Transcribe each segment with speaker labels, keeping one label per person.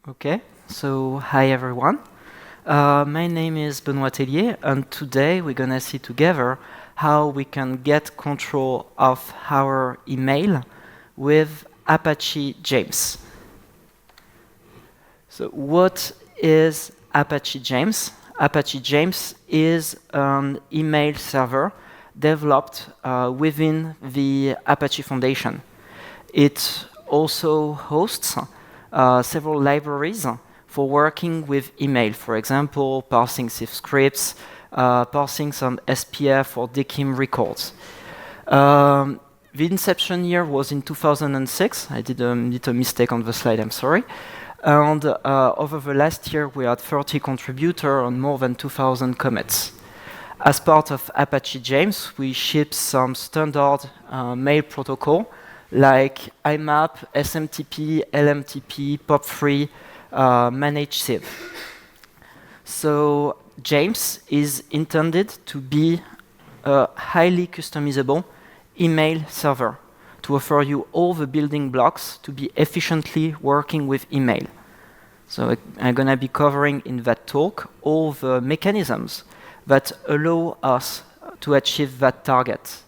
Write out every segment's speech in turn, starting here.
Speaker 1: Okay, so hi everyone. My name is Benoit Tellier, and today we're gonna see together how we can get control of our email with Apache James. So what is Apache James? Apache James is an email server developed within the Apache Foundation. It also hosts several libraries for working with email. For example, parsing CIF scripts, parsing some SPF or DKIM records. The inception year was in 2006. I did a little mistake on the slide, I'm sorry. And over the last year, we had 30 contributors and more than 2,000 commits. As part of Apache James, we ship some standard mail protocol like IMAP, SMTP, LMTP, POP3, managed CIV. So James is intended to be a highly customizable email server to offer you all the building blocks to be efficiently working with email. So I'm going to be covering in that talk all the mechanisms that allow us to achieve that target.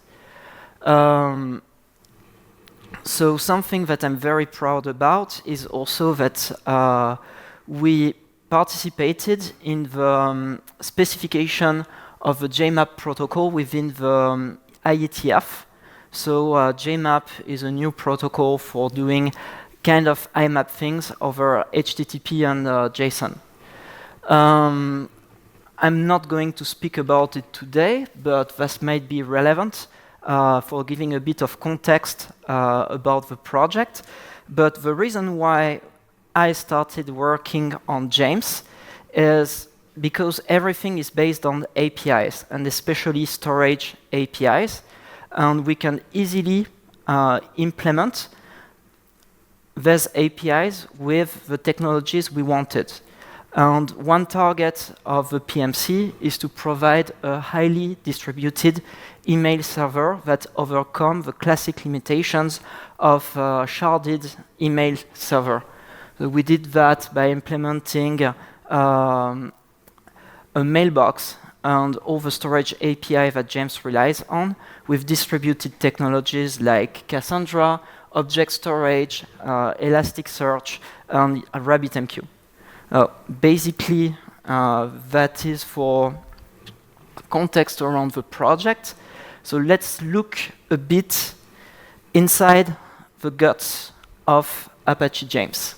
Speaker 1: So something that I'm very proud about is also that we participated in the specification of the JMAP protocol within the IETF. So JMAP is a new protocol for doing kind of IMAP things over HTTP and JSON. I'm not going to speak about it today, but this might be relevant for giving a bit of context about the project. But the reason why I started working on James is because everything is based on APIs, and especially storage APIs, and we can easily implement these APIs with the technologies we wanted. And one target of the PMC is to provide a highly distributed email server that overcomes the classic limitations of a sharded email server. So we did that by implementing a mailbox and all the storage API that James relies on with distributed technologies like Cassandra, object storage, Elasticsearch, and RabbitMQ. Basically, that is for context around the project. So let's look a bit inside the guts of Apache James.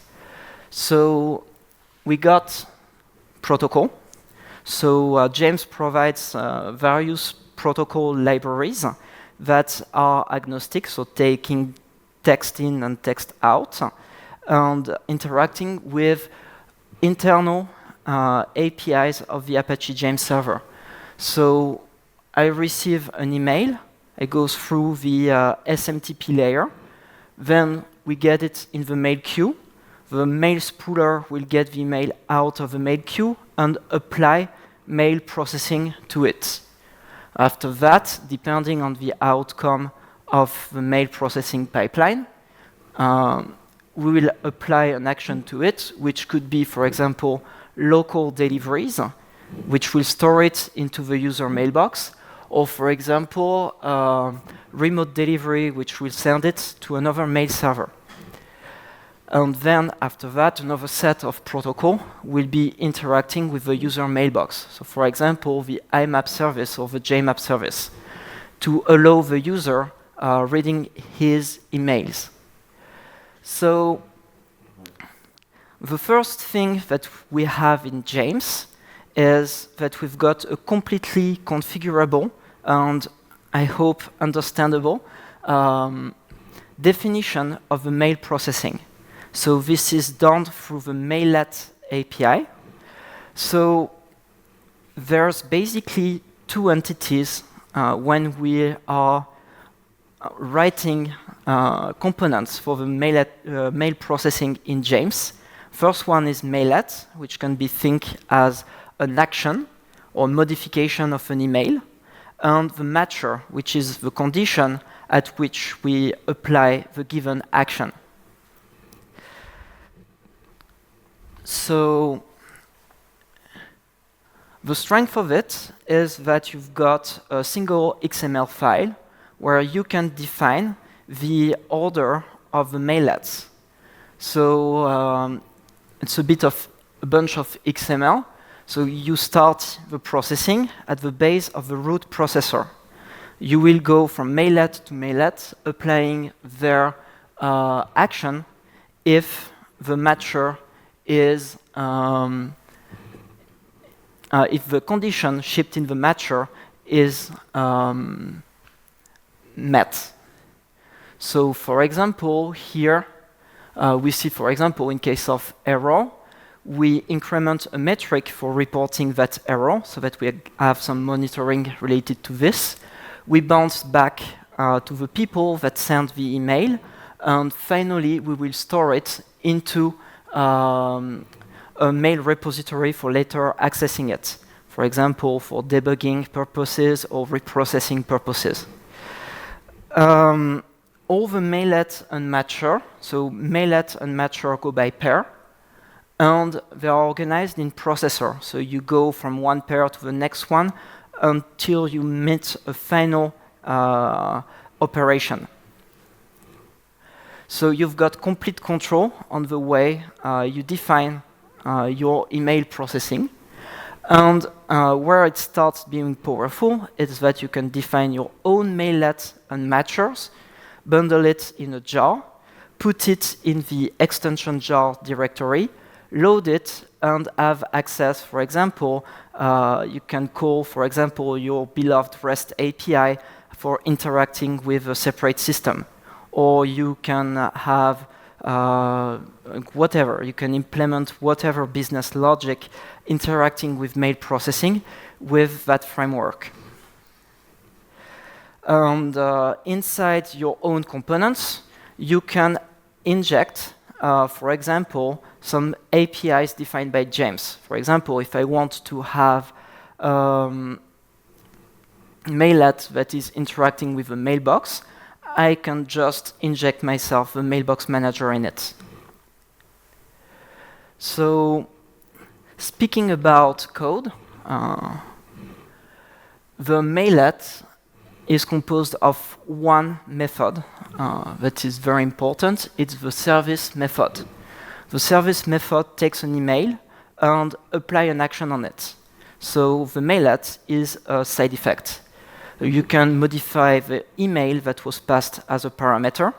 Speaker 1: So we got protocol. So James provides various protocol libraries that are agnostic, so taking text in and text out, and interacting with internal APIs of the Apache James server. So I receive an email, it goes through the SMTP layer, then we get it in the mail queue. The mail spooler will get the mail out of the mail queue and apply mail processing to it. After that, depending on the outcome of the mail processing pipeline, we will apply an action to it, which could be, for example, local deliveries, which will store it into the user mailbox, or, for example, remote delivery, which will send it to another mail server. And then, after that, another set of protocol will be interacting with the user mailbox. So, for example, the IMAP service or the JMAP service to allow the user reading his emails. So the first thing that we have in James is that we've got a completely configurable and, I hope, understandable definition of the mail processing. So this is done through the Mailet API. So there's basically two entities when we are writing components for the mail processing in James. First one is Mailet, which can be think as an action or modification of an email, and the matcher, which is the condition at which we apply the given action. So the strength of it is that you've got a single XML file where you can define the order of the mailets. So it's a bunch of XML. So you start the processing at the base of the root processor. You will go from Mailet to Mailet, applying their action if the matcher is if the condition shipped in the matcher is met. So, for example, here we see, for example, in case of error, we increment a metric for reporting that error so that we have some monitoring related to this. We bounce back to the people that sent the email, and finally we will store it into a mail repository for later accessing it, for example, for debugging purposes or reprocessing purposes. All the Mailet and matcher, so Mailet and matcher go by pair, and they are organized in processor. So you go from one pair to the next one until you meet a final operation. So you've got complete control on the way you define your email processing. And where it starts being powerful is that you can define your own Mailet and matchers, bundle it in a jar, put it in the extension jar directory, load it, and have access. For example, you can call, for example, your beloved REST API for interacting with a separate system. Or you can have whatever. You can implement whatever business logic interacting with mail processing with that framework. And inside your own components, you can inject, for example, some APIs defined by James. For example, if I want to have Mailet that is interacting with a mailbox, I can just inject myself the mailbox manager in it. So, speaking about code, the Mailet is composed of one method that is very important. It's the service method. The service method takes an email and applies an action on it. So the Mailet is a side effect. You can modify the email that was passed as a parameter,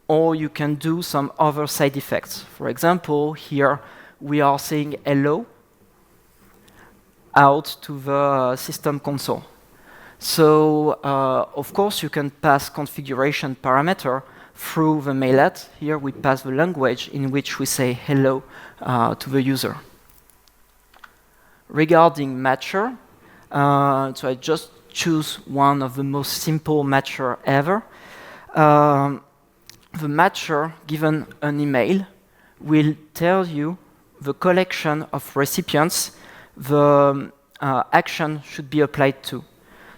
Speaker 1: or you can do some other side effects. For example, here we are saying hello out to the system console. So, of course, you can pass configuration parameter through the Mailet. Here we pass the language in which we say hello to the user. Regarding matcher, so I just choose one of the most simple matcher ever. The matcher, given an email, will tell you the collection of recipients the action should be applied to.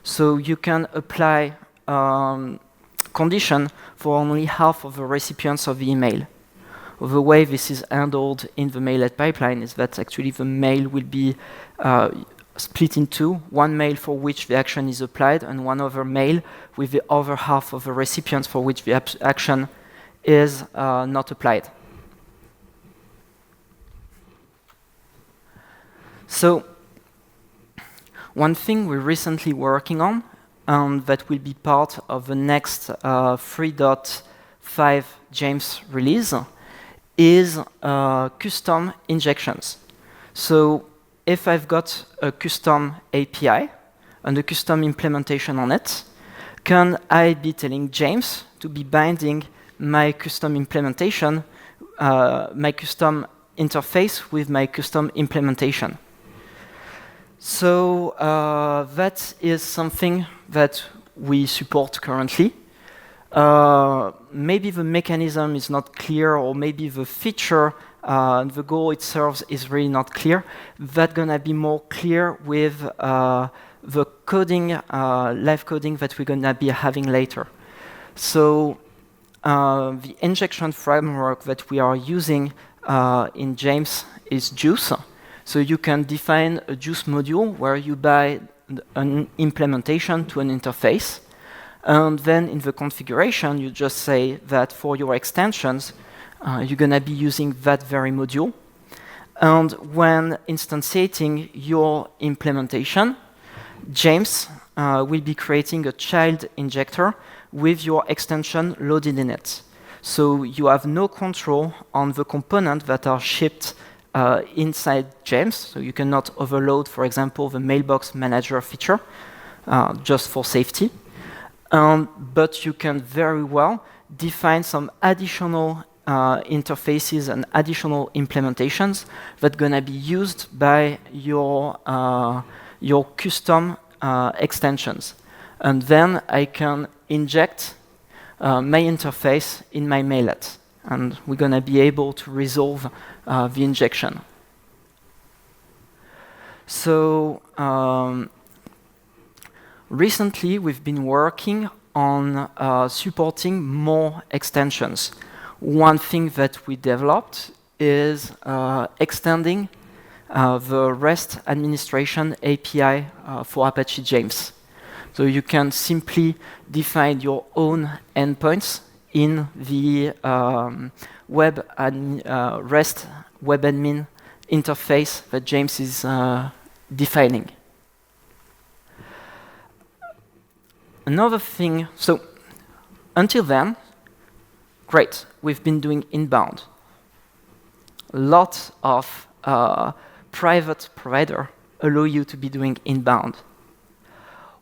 Speaker 1: So you can apply condition for only half of the recipients of the email. The way this is handled in the Mailet pipeline is that actually the mail will be split in two, one mail for which the action is applied and one other mail with the other half of the recipients for which the action is not applied. So one thing we're recently working on, and that will be part of the next 3.5 James release, is custom injections. So if I've got a custom API and a custom implementation on it, can I be telling James to be binding my custom implementation, my custom interface with my custom implementation? So that is something that we support currently. Maybe the mechanism is not clear, or maybe the feature, the goal it serves is really not clear. That's gonna be more clear with the coding, live coding that we're gonna be having later. So the injection framework that we are using in James is juice. So you can define a juice module where you buy an implementation to an interface. And then in the configuration, you just say that for your extensions, you're going to be using that very module. And when instantiating your implementation, James will be creating a child injector with your extension loaded in it. So you have no control on the components that are shipped inside James. So you cannot overload, for example, the Mailbox Manager feature, just for safety. But you can very well define some additional interfaces and additional implementations that are going to be used by your custom extensions. And then I can inject my interface in my Mailet. And we're going to be able to resolve the injection. So recently, we've been working on supporting more extensions. One thing that we developed is extending the REST administration API for Apache James. So you can simply define your own endpoints in the REST web admin interface that James is defining. Another thing, so until then, great, we've been doing inbound. Lots of private providers allow you to be doing inbound.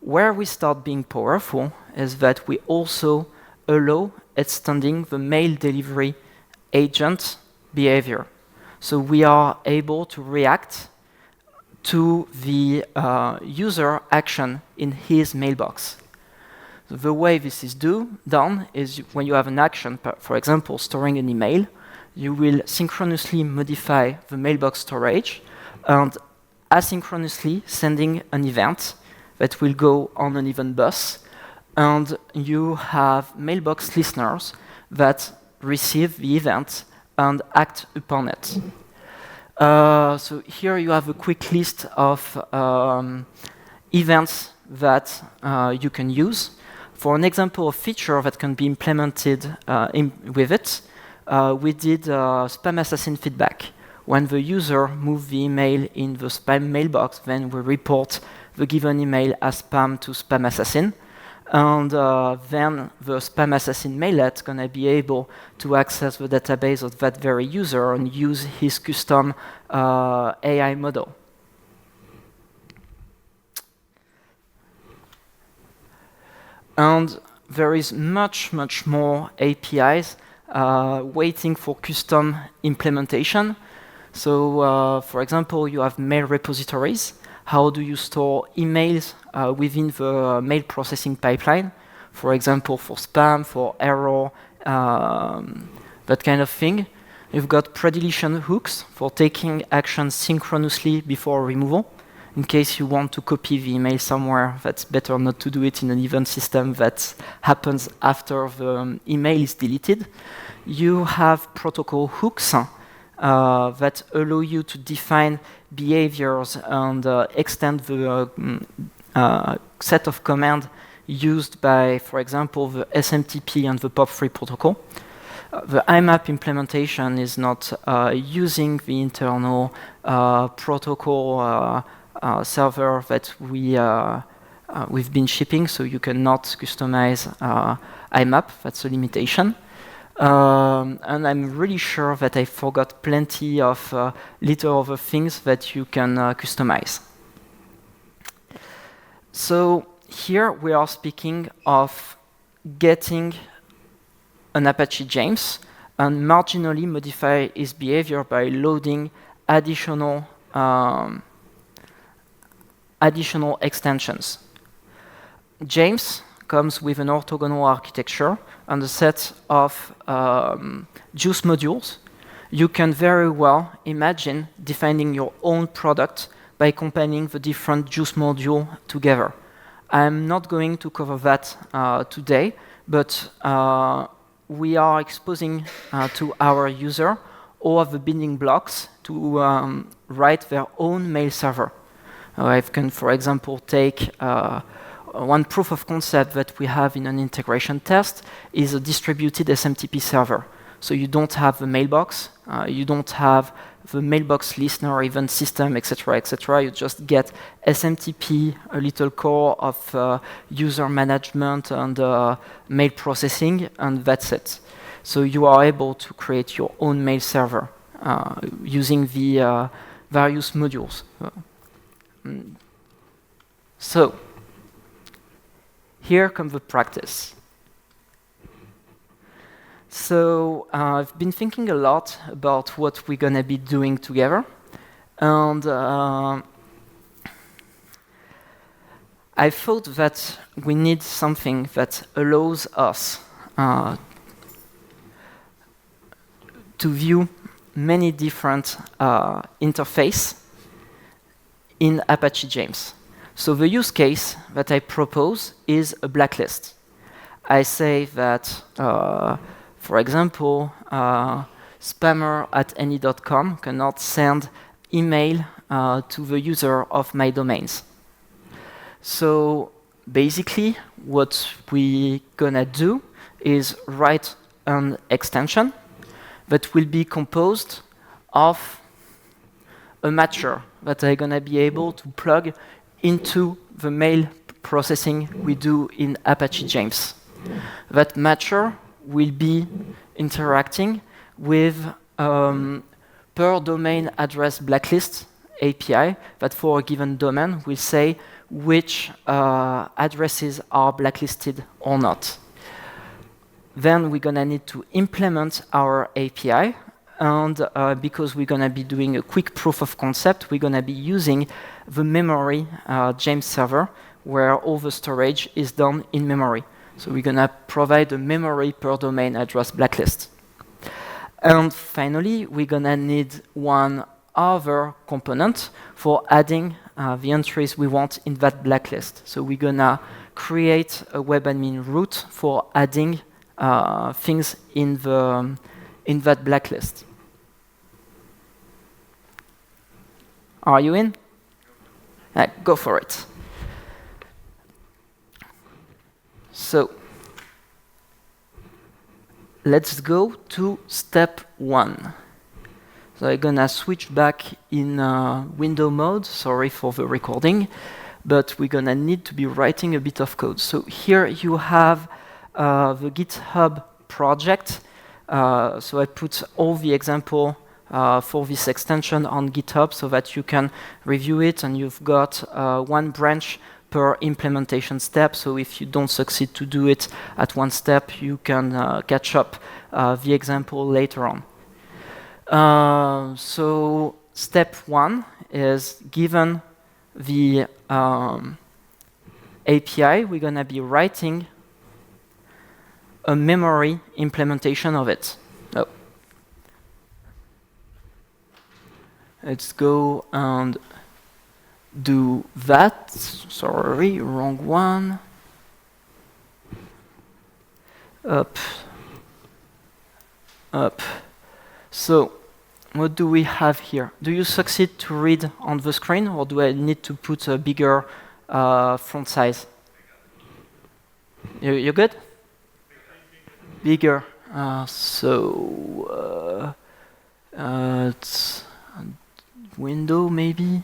Speaker 1: Where we start being powerful is that we also allow extending the mail delivery agent behavior. So we are able to react to the user action in his mailbox. The way this is done is when you have an action, for example, storing an email, you will synchronously modify the mailbox storage and asynchronously sending an event that will go on an event bus. And you have mailbox listeners that receive the event and act upon it. So here you have a quick list of events that you can use. For an example of feature that can be implemented with it, we did spam assassin feedback. When the user moves the email in the spam mailbox, then we report the given email as spam to spam assassin. And then the spam assassin Mailet is going to be able to access the database of that very user and use his custom AI model. And there is much more APIs waiting for custom implementation. So, for example, you have mail repositories. How do you store emails within the mail processing pipeline? For example, for spam, for error, that kind of thing. You've got predeletion hooks for taking actions synchronously before removal. In case you want to copy the email somewhere, that's better not to do it in an event system that happens after the email is deleted. You have protocol hooks that allow you to define behaviors and extend the set of commands used by, for example, the SMTP and the POP3 protocol. The IMAP implementation is not using the internal protocol server that we've been shipping, so you cannot customize IMAP. That's a limitation. And I'm really sure that I forgot plenty of little other things that you can customize. So here we are speaking of getting an Apache James and marginally modify its behavior by loading additional extensions. James comes with an orthogonal architecture and a set of juice modules. You can very well imagine defining your own product by combining the different juice modules together. I'm not going to cover that today, but we are exposing to our user all of the building blocks to write their own mail server. I can, for example, take one proof of concept that we have in an integration test is a distributed SMTP server. So you don't have the mailbox, you don't have the mailbox listener event system, etc., etc. You just get SMTP, a little core of user management and mail processing, and that's it. So you are able to create your own mail server using the various modules. So here comes the practice. So I've been thinking a lot about what we're going to be doing together. And I thought that we need something that allows us to view many different interfaces in Apache James. So the use case that I propose is a blacklist. I say that for example, spammer@any.com cannot send email to the user of my domains. So basically, what we're gonna do is write an extension that will be composed of a matcher that I'm gonna be able to plug into the mail processing we do in Apache James. That matcher will be interacting with per domain address blacklist API that for a given domain will say which addresses are blacklisted or not. Then we're gonna need to implement our API, and because we're gonna be doing a quick proof of concept, we're gonna be using the memory James server where all the storage is done in memory. So we're gonna provide a memory per domain address blacklist. And finally, we're gonna need one other component for adding the entries we want in that blacklist. So we're gonna create a web admin route for adding things in that blacklist. Are you in? Go for it. So let's go to step 1. So I'm gonna switch back in window mode. Sorry for the recording, but we're gonna need to be writing a bit of code. So here you have the GitHub project. So I put all the example for this extension on GitHub so that you can review it, and you've got one branch per implementation step. So if you don't succeed to do it at one step, you can catch up the example later on. So step 1 is, given the API, we're going to be writing a memory implementation of it. Oh. Let's go and do that. Sorry, wrong one. Up. So what do we have here? Do you succeed to read on the screen, or do I need to put a bigger font size? You good? Bigger. So it's window maybe.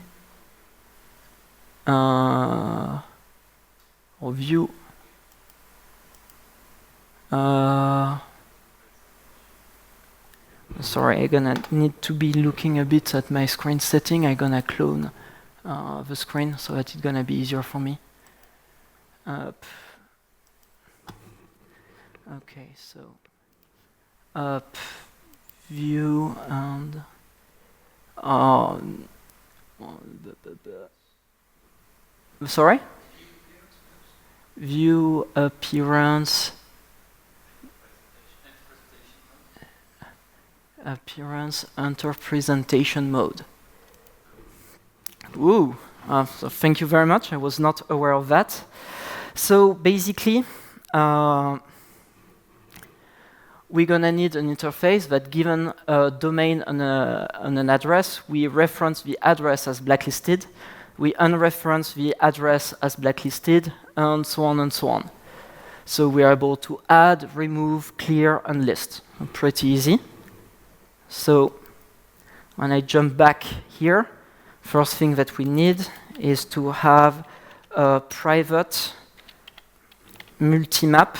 Speaker 1: Or view. Sorry, I'm gonna need to be looking a bit at my screen setting. I'm gonna clone the screen so that it's gonna be easier for me. Okay, so up, view, and sorry? View, appearance, enter presentation mode. Ooh, so thank you very much. I was not aware of we're going to need an interface that, given a domain and an address, we reference the address as blacklisted, we unreference the address as blacklisted, and so on and so on. So we are able to add, remove, clear, and list. Pretty easy. So when I jump back here, first thing that we need is to have a private multimap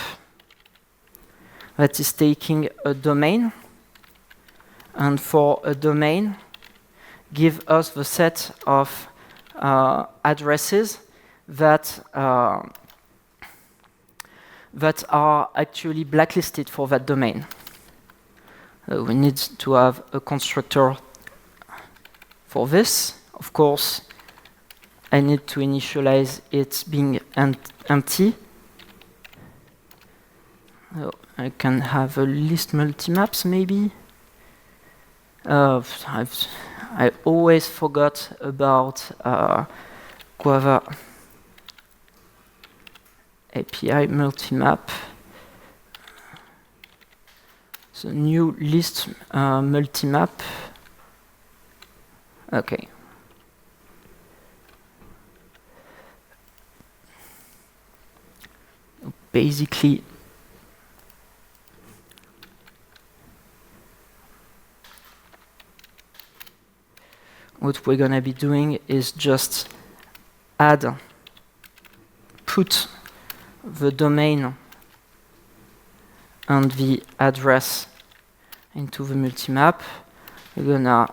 Speaker 1: that is taking a domain, and for a domain, give us the set of addresses that that are actually blacklisted for that domain. We need to have a constructor for this. Of course, I need to initialize it being empty. So I can have a list multimaps maybe. I always forgot about Guava API multimap. So new list multimap. Okay. Basically, what we're going to be doing is just put the domain and the address into the multimap. We're going to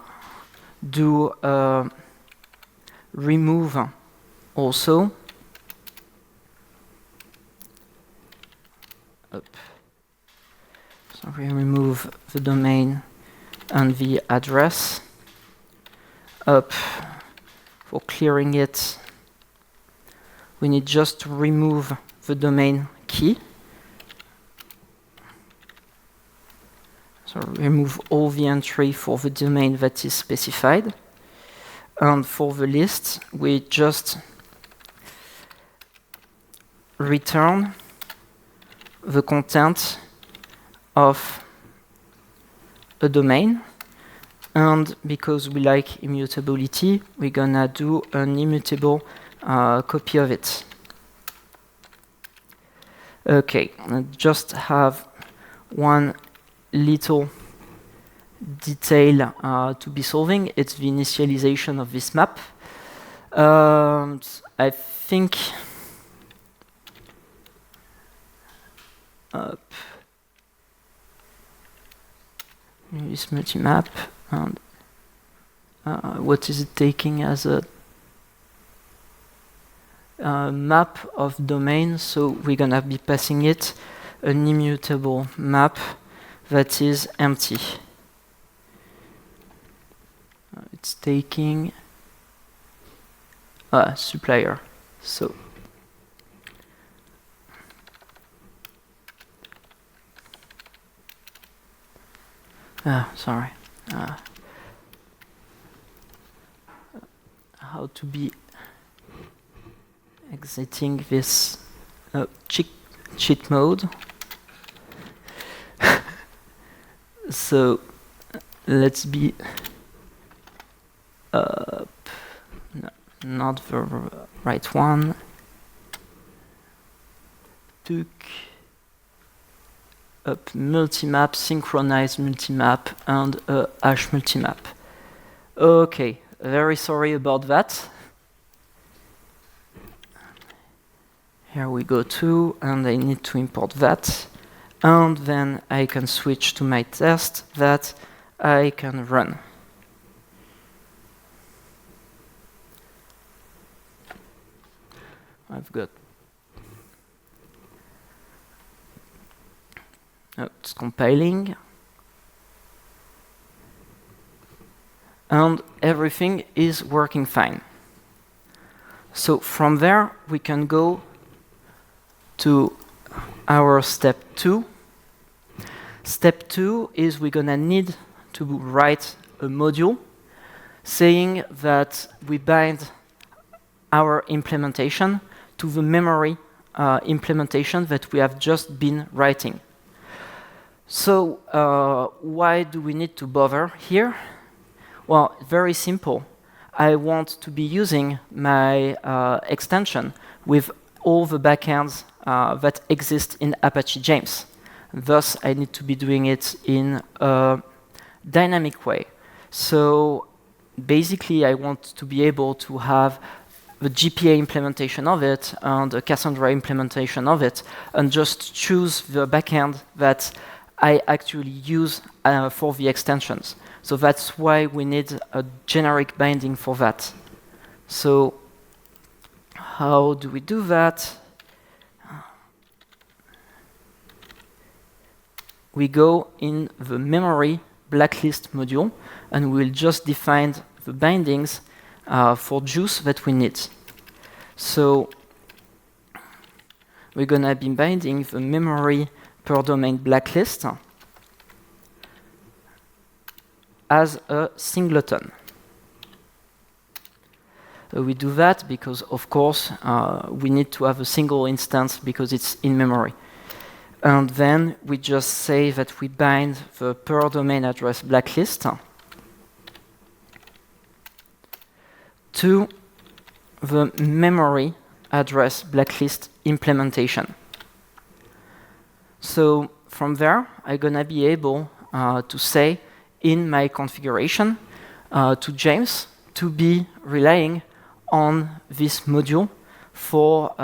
Speaker 1: do remove also. So we remove the domain and the address. For clearing it, we need just to remove the domain key. So remove all the entry for the domain that is specified. And for the list, we just return the content of a domain. And because we like immutability, we're gonna do an immutable copy of it. Okay, I just have one little detail to be solving. It's the initialization of this map. I think this multimap, and what is it taking as a map of domain? So we're gonna be passing it an immutable map that is empty. It's taking supplier. So sorry. How to be exiting this cheat mode. So let's be no, not the right one. Took up multimap, synchronized multimap, and a hash multimap. Okay, very sorry about that. Here we go too, and I need to import that. And then I can switch to my test that I can run. I've got it's compiling, and everything is working fine. So from there we can go to our step 2. Step 2 is we're gonna need to write a module saying that we bind our implementation to the memory implementation that we have just been writing. So why do we need to bother here? Well, very simple. I want to be using my extension with all the backends that exist in Apache James. Thus, I need to be doing it in a dynamic way. So basically, I want to be able to have the GPA implementation of it and a Cassandra implementation of it, and just choose the backend that I actually use for the extensions. So that's why we need a generic binding for that. So how do we do that? We go in the memory blacklist module, and we'll just define the bindings for juice that we need. So we're going to be binding the memory per domain blacklist as a singleton. We do that because, of course, we need to have a single instance because it's in memory. And then we just say that we bind the per domain address blacklist to the memory address blacklist implementation. So from there, I'm going to be able to say in my configuration to James to be relying on this module for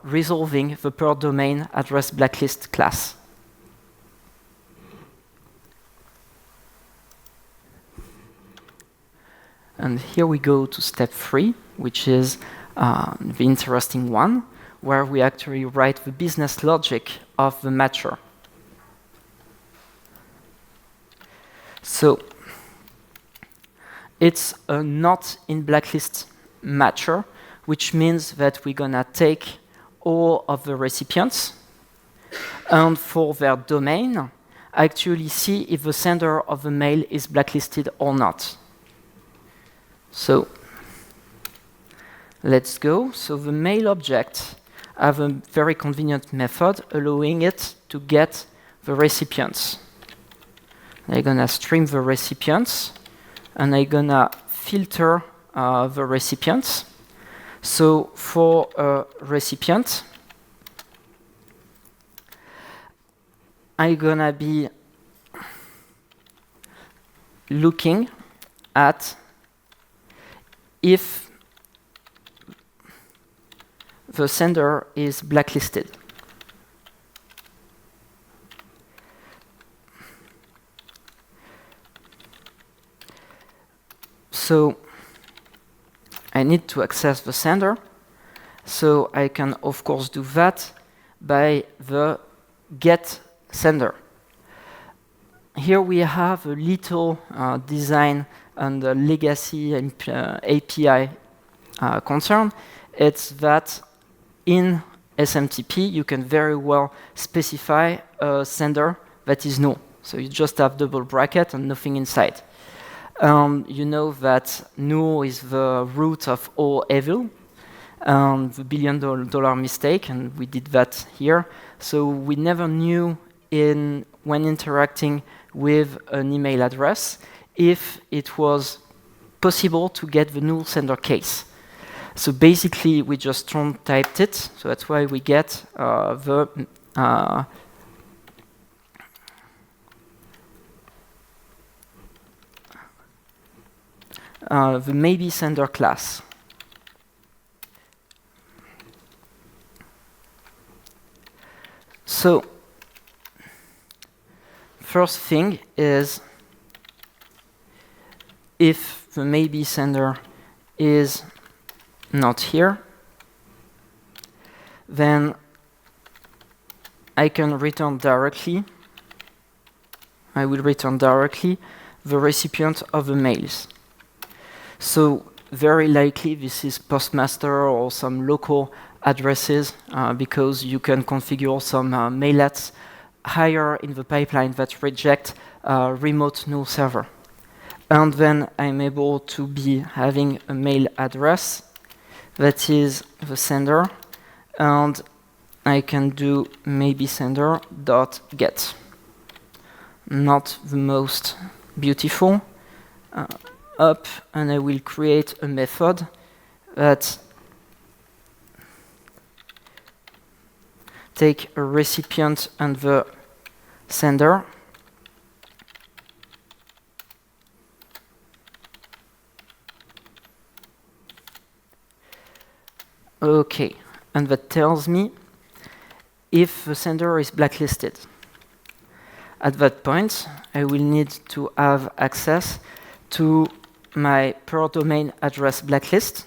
Speaker 1: resolving the per domain address blacklist class. And here we go to step 3, which is the interesting one, where we actually write the business logic of the matcher. So it's a not in blacklist matcher, which means that we're going to take all of the recipients and for their domain, actually see if the sender of the mail is blacklisted or not. So let's go. So the mail object have a very convenient method allowing it to get the recipients. I'm going to stream the recipients, and I'm going to filter the recipients. So for a recipient, I'm going to be looking at if the sender is blacklisted. So I need to access the sender. So I can, of course, do that by the get sender. Here we have a little design and a legacy API concern. It's that in SMTP, you can very well specify a sender that is null. So you just have double bracket and nothing inside. You know that null is the root of all evil, the billion-dollar mistake, and we did that here. So we never knew when interacting with an email address if it was possible to get the null sender case. So basically, we just typed it. So that's why we get the maybe sender class. So first thing is, if the maybe sender is not here, then I can return directly. I will return directly the recipient of the mails. So very likely this is postmaster or some local addresses because you can configure some mailets higher in the pipeline that reject remote null server. And then I'm able to be having a mail address that is the sender, and I can do maybe sender.get. not the most beautiful. Up, and I will create a method that take a recipient and the sender. Okay, and that tells me if the sender is blacklisted. At that point, I will need to have access to my per domain address blacklist.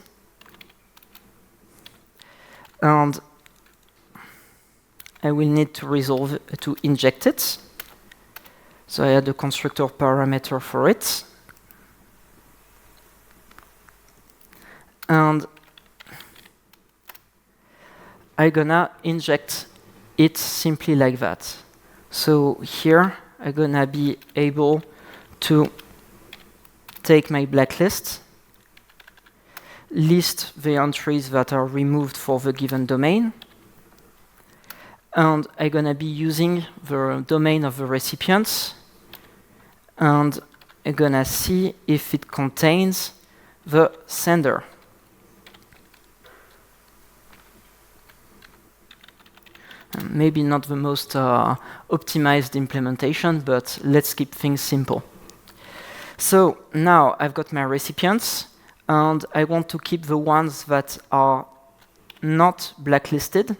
Speaker 1: And I will need to resolve to inject it. So I add a constructor parameter for it. And I'm gonna inject it simply like that. So here I'm gonna be able to take my blacklist, list the entries that are removed for the given domain, and I'm gonna be using the domain of the recipients, and I'm gonna see if it contains the sender. Maybe not the most optimized implementation, but let's keep things simple. So now I've got my recipients, and I want to keep the ones that are not blacklisted.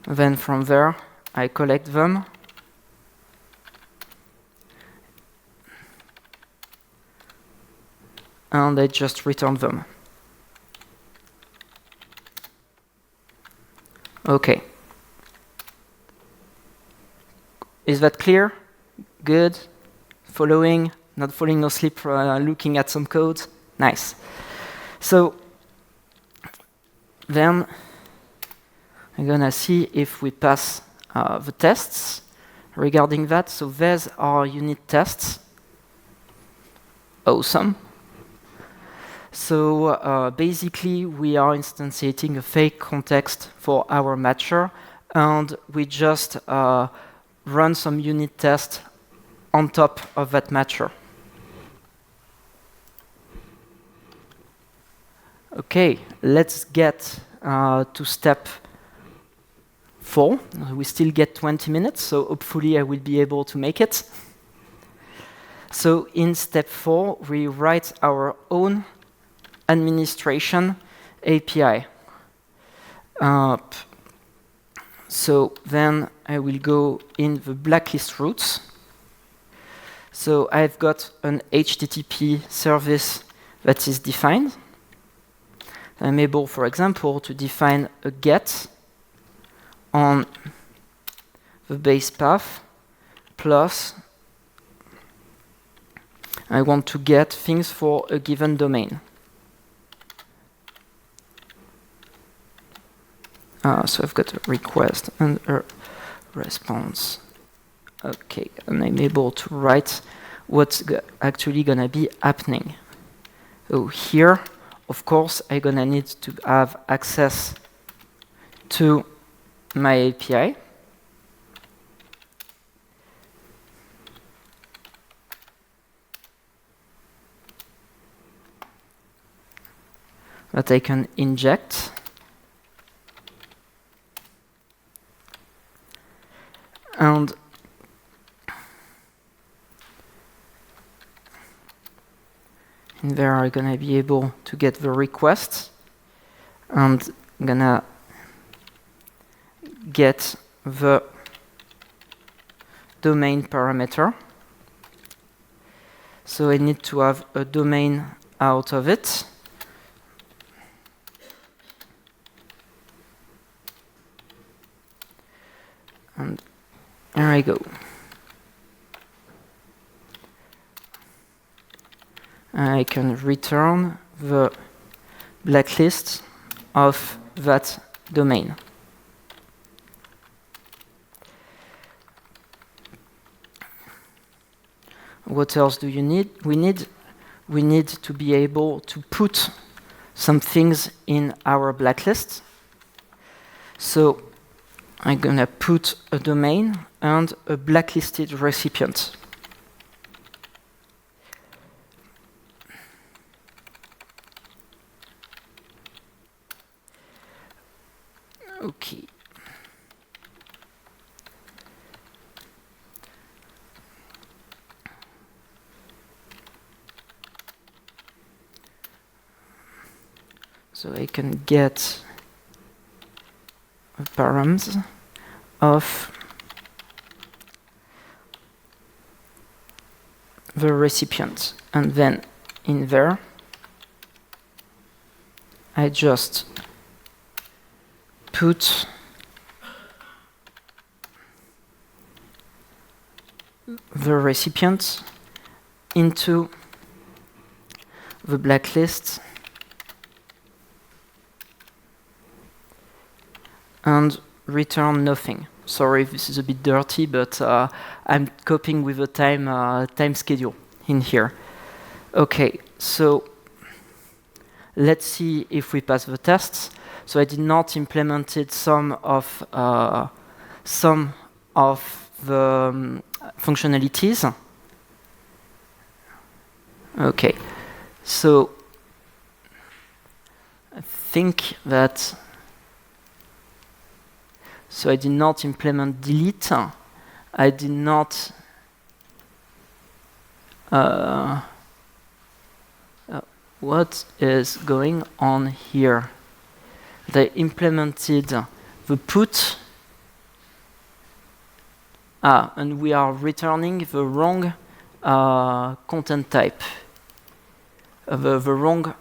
Speaker 1: Then from there, I collect them. And I just return them. Okay. Is that clear? Good. Following, not falling asleep, looking at some code. Nice. So then I'm gonna see if we pass the tests regarding that. So these are unit tests. Awesome. So basically, we are instantiating a fake context for our matcher, and we just run some unit tests on top of that matcher. Okay, let's get to step 4. We still get 20 minutes, so hopefully I will be able to make it. So in step 4, we write our own administration API. So then I will go in the blacklist routes. So I've got an HTTP service that is defined. I'm able, for example, to define a GET on the base path, plus I want to get things for a given domain. So I've got a request and a response. Okay, and I'm able to write what's actually gonna be happening. So here, of course, I'm gonna need to have access to my API. That I can inject. And in there I'm gonna be able to get the request, and I'm gonna get the domain parameter. So I need to have a domain out of it. And there I go. I can return the blacklist of that domain. What else do you need? We need to be able to put some things in our blacklist. So I'm gonna put a domain and a blacklisted recipient. Okay. So I can get the params of the recipient, and then in there I just put the recipient into the blacklist and return nothing. Sorry if this is a bit dirty, but I'm coping with a time schedule in here. Okay, so let's see if we pass the tests. So I did not implement some of the functionalities. Okay, so I think that. So I did not implement delete. I did not what is going on here? They implemented the put, and we are returning the wrong content type, the wrong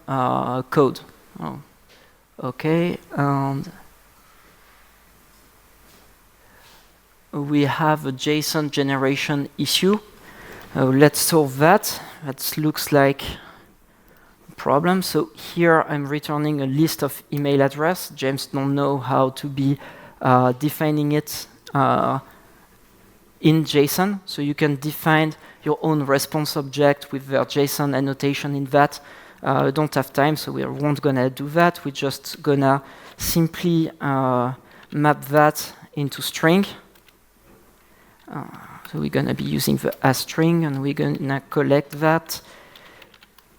Speaker 1: code. Oh. Okay, and we have a JSON generation issue. Let's solve that. That looks like a problem. So here I'm returning a list of email address. James don't know how to be defining it in JSON. So you can define your own response object with their JSON annotation in that. Don't have time, so we won't gonna do that. We're just gonna simply map that into string. So we're going to be using the as string, and we're going to collect that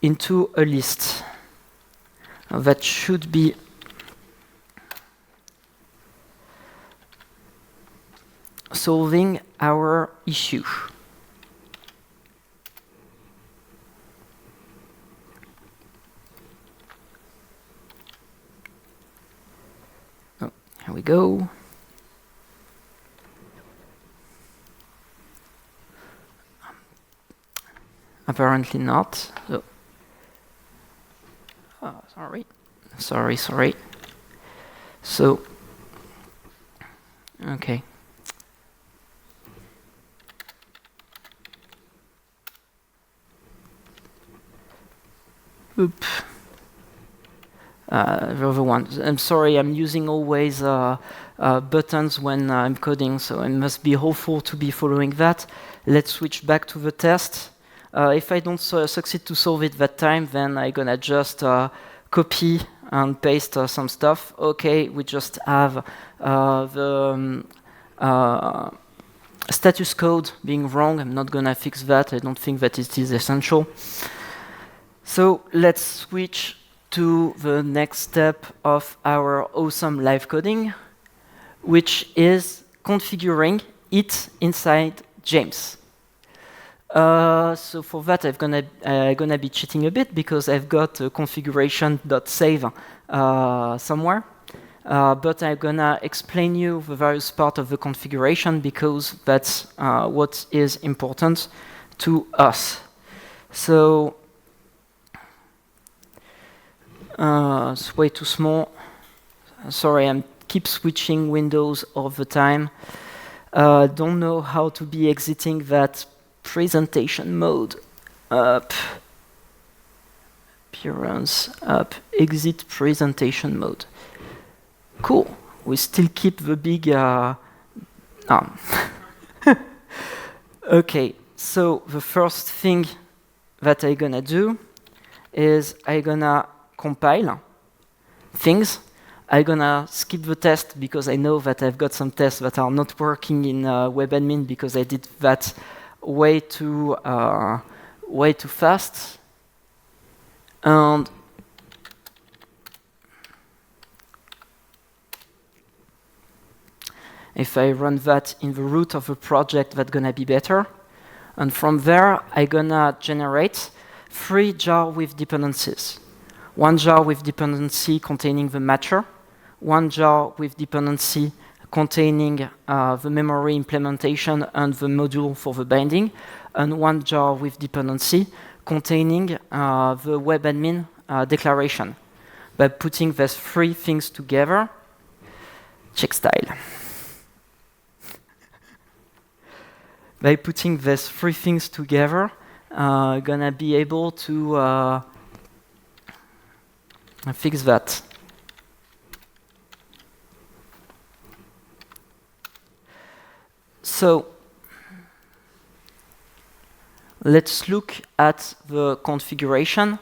Speaker 1: into a list. That should be solving our issue. Oh, here we go. Apparently not. So, sorry. So, okay. Oop. The other one. I'm sorry, I'm using always buttons when I'm coding, so I must be hopeful to be following that. Let's switch back to the test. If I don't succeed to solve it that time, then I'm gonna just copy and paste some stuff. Okay, we just have the status code being wrong. I'm not gonna fix that. I don't think that it is essential. So let's switch to the next step of our awesome live coding, which is configuring it inside James. So for that, I'm gonna be cheating a bit because I've got a configuration.save somewhere. But I'm gonna explain you the various parts of the configuration because that's what is important to us. So it's way too small. Sorry, I keep switching windows all the time. Don't know how to be exiting that presentation mode. Up. Appearance up. Exit presentation mode. Cool. We still keep the big Okay, so the first thing that I'm gonna do is I'm gonna compile things. I'm gonna skip the test because I know that I've got some tests that are not working in webadmin because I did that way too fast. And if I run that in the root of a project, that's gonna be better. And from there, I'm gonna generate 3 jars with dependencies. 1 jar with dependency containing the matcher, 1 jar with dependency containing the memory implementation and the module for the binding, and 1 jar with dependency containing the webadmin declaration. By putting these 3 things together, check style. By putting these 3 things together, gonna be able to fix that. So let's look at the configuration.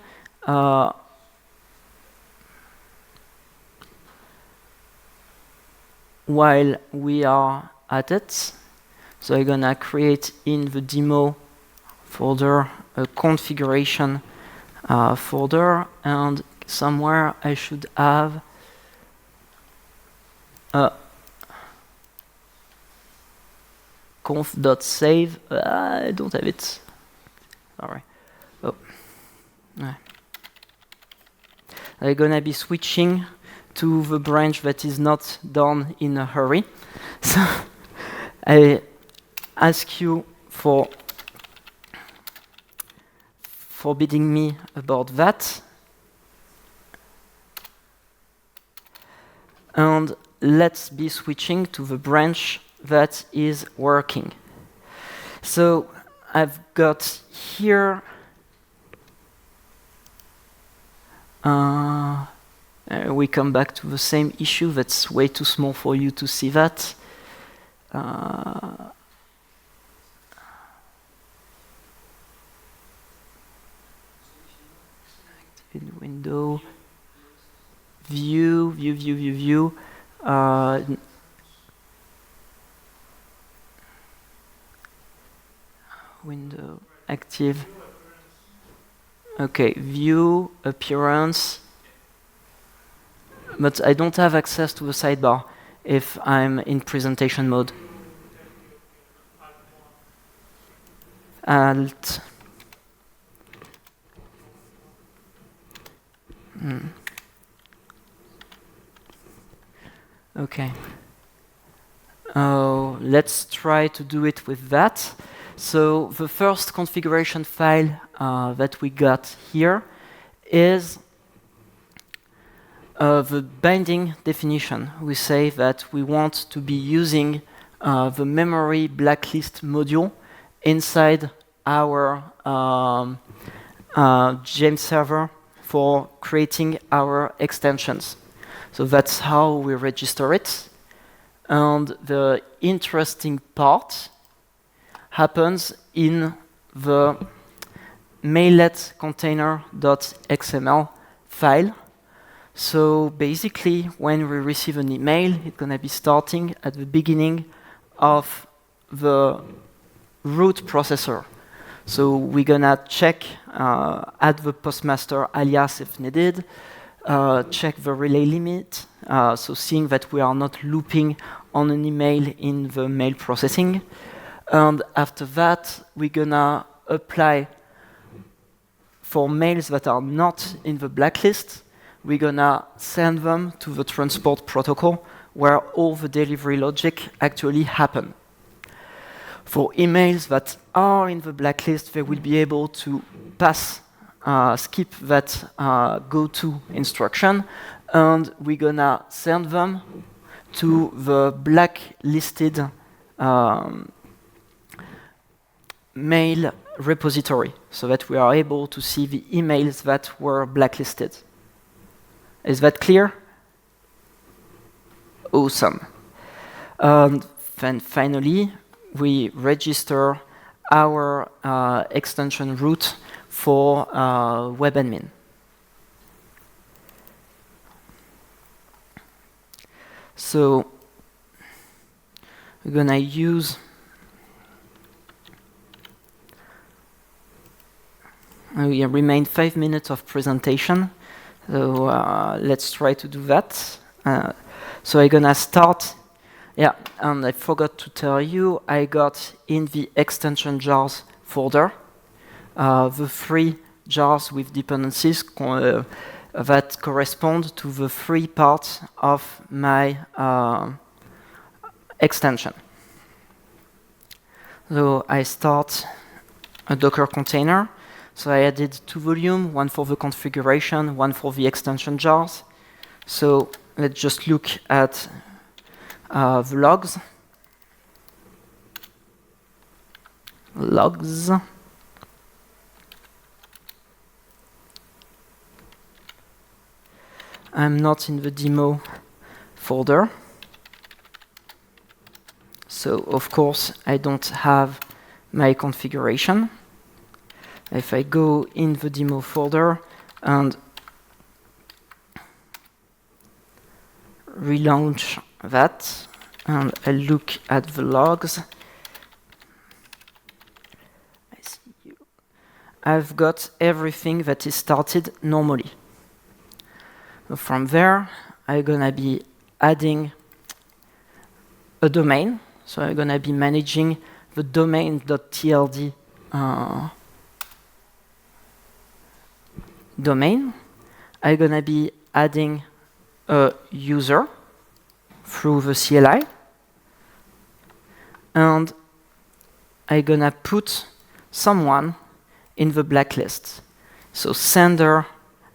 Speaker 1: While we are at it. So I'm gonna create in the demo folder a configuration folder, and somewhere I should have conf.save. I don't have it. Sorry. Oh. I'm gonna be switching to the branch that is not done in a hurry. So I ask you for forbidding me about that. And let's be switching to the branch that is working. So I've got here we come back to the same issue. That's way too small for you to see that. In window, view. Window active. Okay, view appearance. But I don't have access to the sidebar if I'm in presentation mode. Alt. Okay. Let's try to do it with that. So the first configuration file that we got here is the binding definition. We say that we want to be using the memory blacklist module inside our James server for creating our extensions. So that's how we register it. And the interesting part happens in the Mailet container.xml file. So basically, when we receive an email, it's going to be starting at the beginning of the root processor. So we're going to check add the postmaster alias if needed, check the relay limit, so seeing that we are not looping on an email in the mail processing. And after that, we're going to apply for mails that are not in the blacklist. We're going to send them to the transport protocol where all the delivery logic actually happen. For emails that are in the blacklist, they will be able to pass, skip that go-to instruction, and we're going to send them to the blacklisted mail repository so that we are able to see the emails that were blacklisted. Is that clear? Awesome. And then finally, we register our extension root for webadmin. So we're gonna use we remain 5 minutes of presentation. So let's try to do that. So I'm gonna start. Yeah, and I forgot to tell you, I got in the extension jars folder the 3 jars with dependencies that correspond to the 3 parts of my extension. So I start a Docker container. So I added 2 volumes, one for the configuration, one for the extension jars. So let's just look at the logs. I'm not in the demo folder. So of course I don't have my configuration. If I go in the demo folder and relaunch that, and I look at the logs, I see you. I've got everything that is started normally. So from there, I'm gonna be adding a domain. So I'm gonna be managing the domain.tld domain. I'm gonna be adding a user through the CLI, and I'm gonna put someone in the blacklist. So sender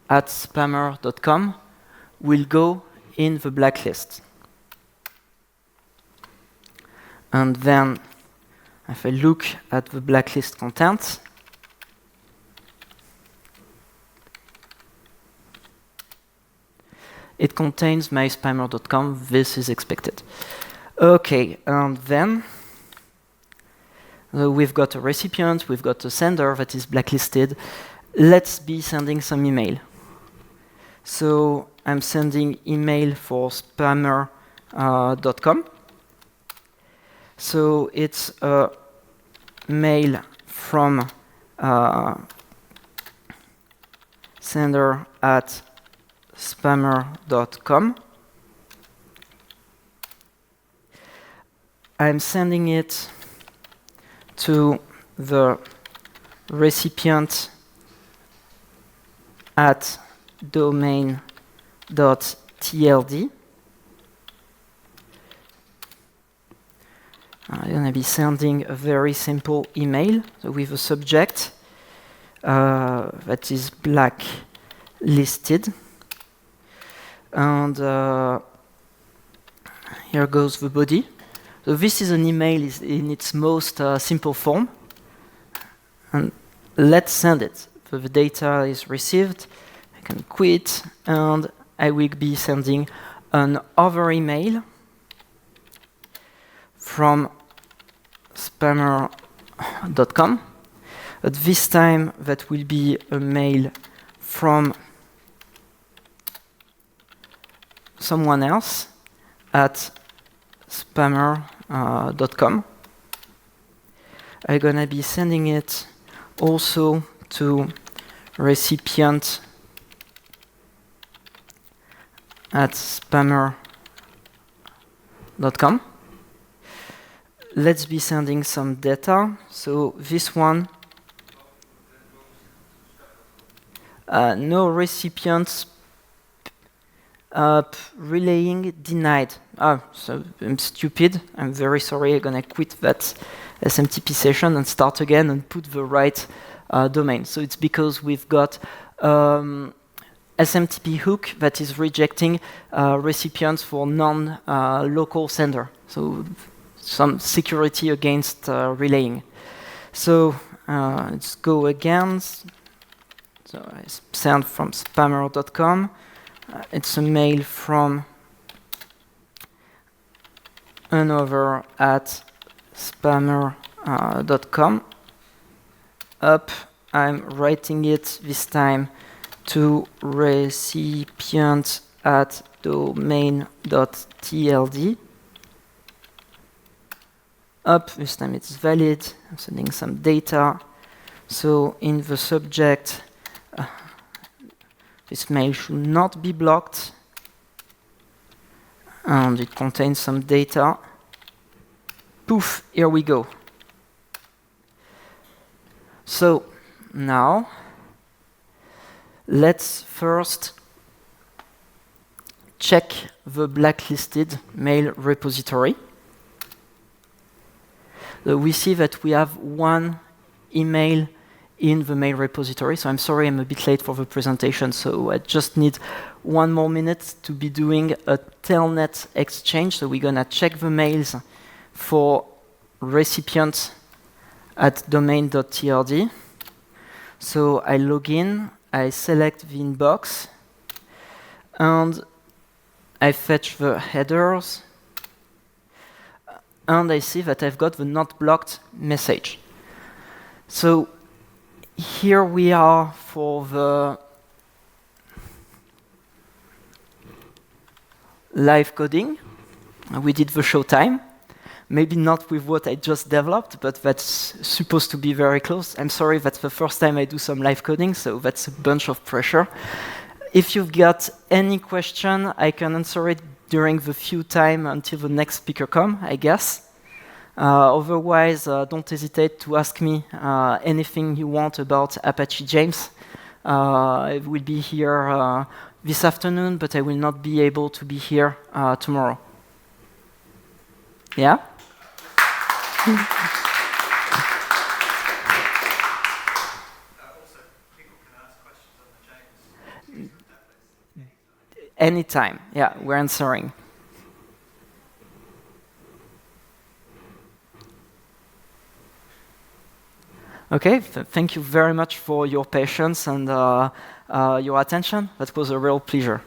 Speaker 1: at spammer.com will go in the blacklist. And then if I look at the blacklist content, it contains my spammer.com. This is expected. Okay, and then we've got a recipient, we've got a sender that is blacklisted. Let's be sending some email. So I'm sending email for spammer.com. So it's a mail from sender at spammer.com. I'm sending it to the recipient at domain.tld. I'm going to be sending a very simple email with a subject that is blacklisted. And here goes the body. So this is an email in its most simple form. And let's send it. So the data is received. I can quit, and I will be sending another email from spammer.com. But this time, that will be a mail from someone else at spammer.com. I'm gonna be sending it also to recipient at spammer.com. Let's be sending some data. So this one, no recipients relaying denied. So I'm stupid. I'm very sorry. I'm gonna quit that SMTP session and start again and put the right domain. So it's because we've got SMTP hook that is rejecting recipients for non-local sender. So some security against relaying. So let's go again. So I send from spammer.com. It's a mail from another at spammer.com. Up, I'm writing it this time to recipient at domain.tld. Up, this time it's valid. I'm sending some data. So in the subject, this mail should not be blocked. And it contains some data. Poof, here we go. So now, let's first check the blacklisted mail repository. We see that we have one email in the mail repository. So I'm sorry I'm a bit late for the presentation, so I just need 1 more minute to be doing a telnet exchange. So we're going to check the mails for recipients at domain.trd. So I log in, I select the inbox, and I fetch the headers, and I see that I've got the not blocked message. So here we are for the live coding. We did the showtime. Maybe not with what I just developed, but that's supposed to be very close. I'm sorry, that's the first time I do some live coding, so that's a bunch of pressure. If you've got any question, I can answer it during the few time until the next speaker come, I guess. Otherwise, don't hesitate to ask me anything you want about Apache James. I will be here this afternoon, but I will not be able to be here tomorrow. Yeah?
Speaker 2: Also, people can ask questions on the James.
Speaker 1: Anytime. Yeah, we're answering. Okay, thank you very much for your patience and your attention. That was a real pleasure.